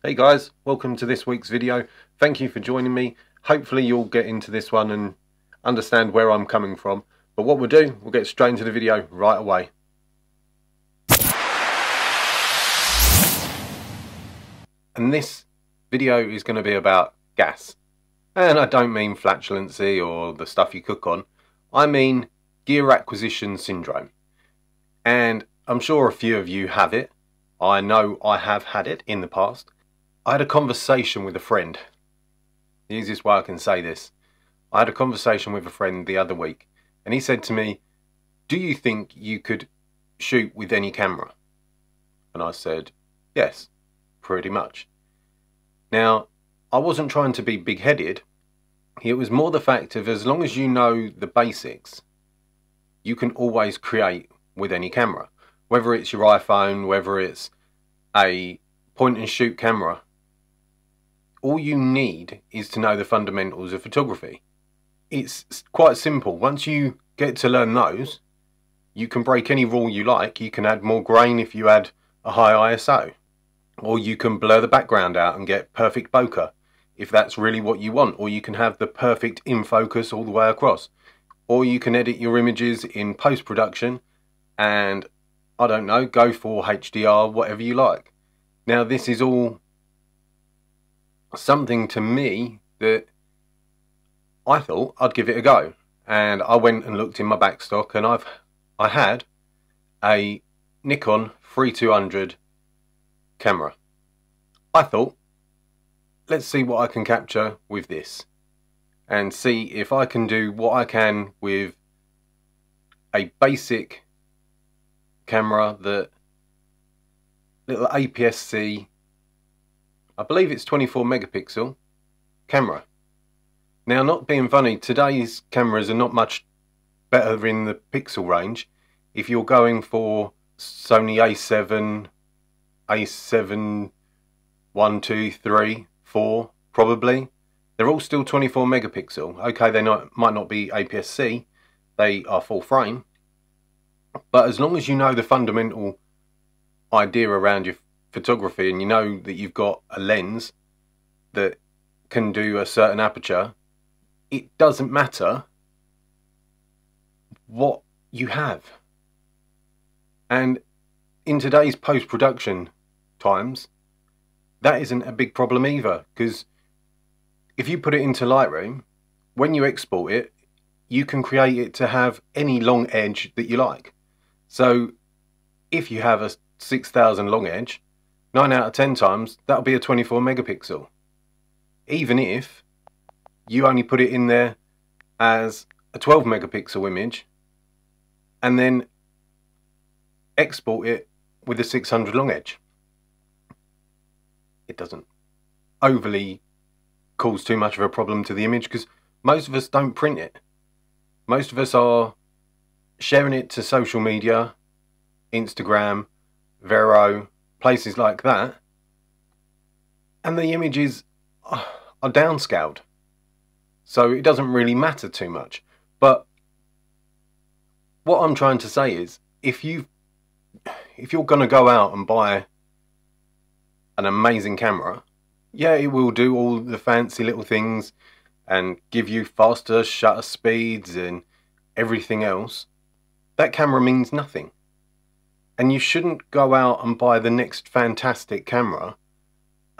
Hey guys, welcome to this week's video. Thank you for joining me. Hopefully you'll get into this one and understand where I'm coming from. But what we'll do, we'll get straight into the video right away. And this video is going to be about gas. And I don't mean flatulency or the stuff you cook on. I mean gear acquisition syndrome. And I'm sure a few of you have it. I know I have had it in the past. I had a conversation with a friend. The easiest way I can say this. I had a conversation with a friend the other week, and he said to me, "Do you think you could shoot with any camera?" And I said, "Yes, pretty much." Now, I wasn't trying to be big-headed. It was more the fact of, as long as you know the basics, you can always create with any camera. Whether it's your iPhone, whether it's a point-and-shoot camera, all you need is to know the fundamentals of photography. It's quite simple. Once you get to learn those, you can break any rule you like. You can add more grain if you add a high ISO. Or you can blur the background out and get perfect bokeh if that's really what you want. Or you can have the perfect in focus all the way across. Or you can edit your images in post-production and, I don't know, go for HDR, whatever you like. Now this is all something to me that I thought I'd give it a go, and I went and looked in my back stock, and I had a Nikon 3200 camera. I thought, let's see what I can capture with this and see if I can do what I can with a basic camera, that little APS-C, I believe it's 24 megapixel camera. Now, not being funny, today's cameras are not much better in the pixel range. If you're going for Sony A7 1, 2, 3, 4, probably, they're all still 24 megapixel. Okay, they might not be APS-C, they are full frame, but as long as you know the fundamental idea around your photography, and you know that you've got a lens that can do a certain aperture, it doesn't matter what you have. And in today's post-production times, that isn't a big problem either, because if you put it into Lightroom, when you export it, you can create it to have any long edge that you like. So if you have a 6000 long edge, 9 out of 10 times that'll be a 24 megapixel. Even if you only put it in there as a 12 megapixel image and then export it with a 600 long edge. It doesn't overly cause too much of a problem to the image, because most of us don't print it. Most of us are sharing it to social media, Instagram, Vero, places like that, and the images are downscaled, so it doesn't really matter too much. But what I'm trying to say is, if you're going to go out and buy an amazing camera, yeah, it will do all the fancy little things and give you faster shutter speeds and everything else, that camera means nothing. And you shouldn't go out and buy the next fantastic camera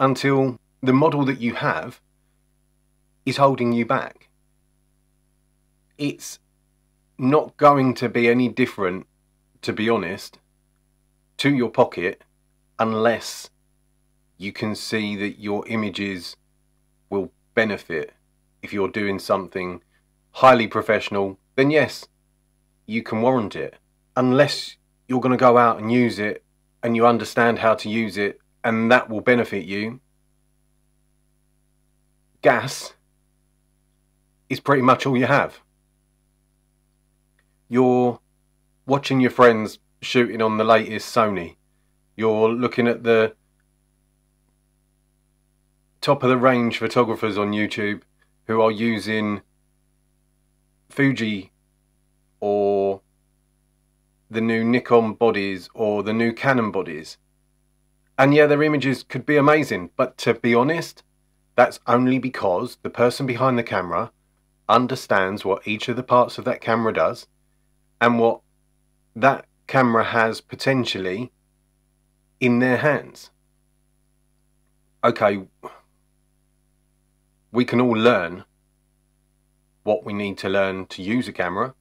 until the model that you have is holding you back. It's not going to be any different, to be honest, to your pocket, unless you can see that your images will benefit. If you're doing something highly professional, then yes, you can warrant it. Unless you're going to go out and use it and you understand how to use it and that will benefit you, gas is pretty much all you have. You're watching your friends shooting on the latest Sony. You're looking at the top of the range photographers on YouTube who are using Fuji or the new Nikon bodies or the new Canon bodies, And yeah, their images could be amazing, but to be honest, that's only because the person behind the camera understands what each of the parts of that camera does and what that camera has potentially in their hands. Okay, we can all learn what we need to learn to use a camera,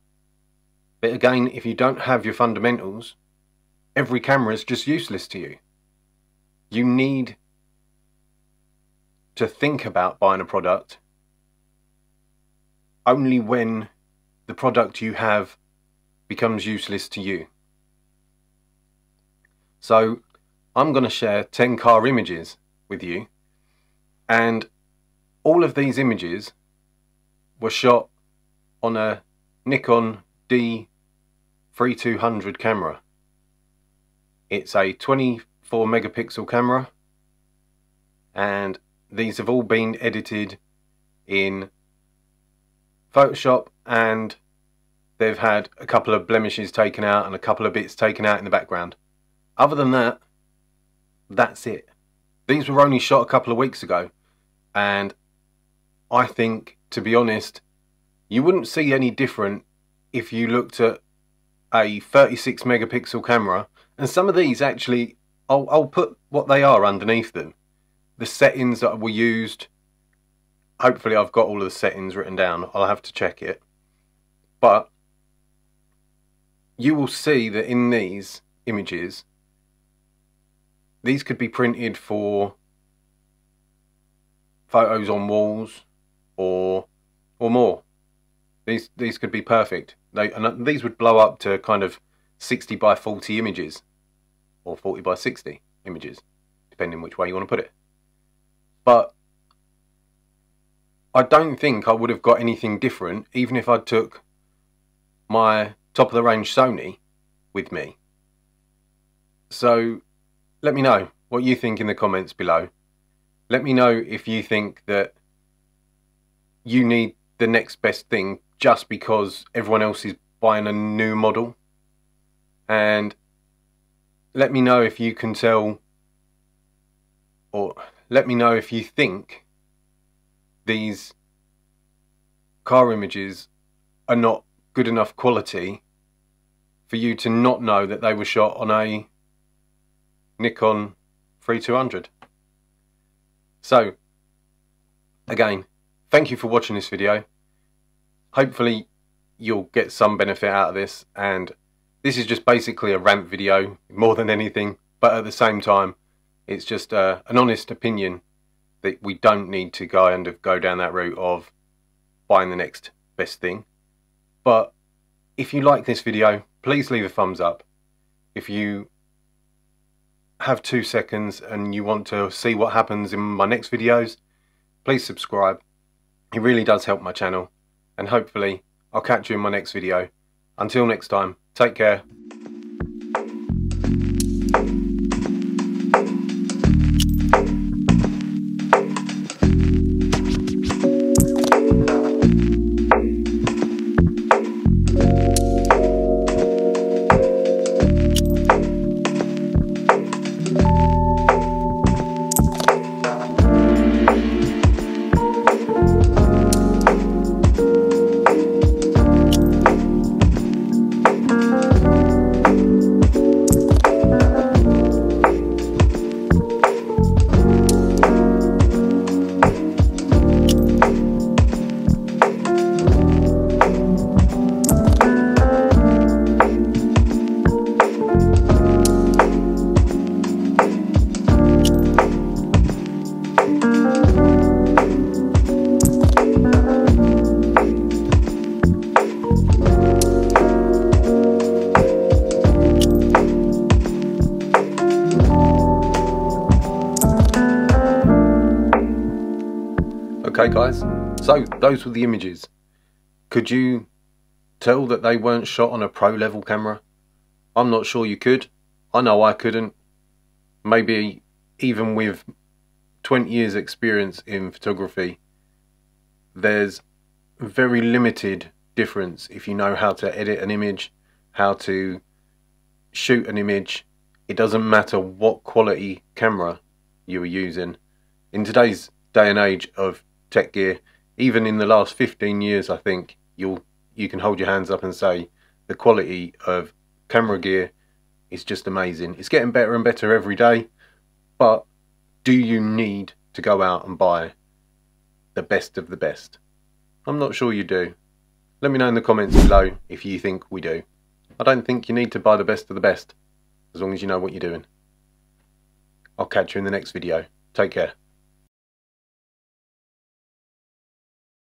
but again, if you don't have your fundamentals, every camera is just useless to you. You need to think about buying a product only when the product you have becomes useless to you. So I'm going to share 10 car images with you, and all of these images were shot on a Nikon D3200 camera. It's a 24 megapixel camera, and these have all been edited in Photoshop, and they've had a couple of blemishes taken out and a couple of bits taken out in the background. Other than that, that's it. These were only shot a couple of weeks ago, and I think, to be honest, you wouldn't see any different if you looked at a 36 megapixel camera. And some of these actually, I'll put what they are underneath them. The settings that were used, hopefully I've got all of the settings written down. I'll have to check it. But you will see that in these images, these could be printed for photos on walls or more. These could be perfect. And these would blow up to kind of 60 by 40 images, or 40 by 60 images, depending which way you want to put it. But I don't think I would have got anything different even if I took my top of the range Sony with me. So let me know what you think in the comments below. Let me know if you think that you need the next best thing just because everyone else is buying a new model. And let me know if you can tell, or let me know if you think these car images are not good enough quality for you to not know that they were shot on a Nikon 3200. So again, thank you for watching this video. Hopefully you'll get some benefit out of this, and this is just basically a rant video more than anything, but at the same time it's just an honest opinion that we don't need to go down that route of buying the next best thing. But if you like this video, please leave a thumbs up. If you have 2 seconds and you want to see what happens in my next videos, please subscribe. It really does help my channel, and hopefully I'll catch you in my next video. Until next time, take care. Okay guys, so those were the images. Could you tell that they weren't shot on a pro level camera? I'm not sure you could. I know I couldn't. Maybe even with 20 years experience in photography, there's very limited difference if you know how to edit an image, how to shoot an image, It doesn't matter what quality camera you are using. In today's day and age of tech gear, even in the last 15 years, I think you can hold your hands up and say the quality of camera gear is just amazing. It's getting better and better every day, but do you need to go out and buy the best of the best? I'm not sure you do. Let me know in the comments below if you think we do. I don't think you need to buy the best of the best, as long as you know what you're doing. I'll catch you in the next video. Take care.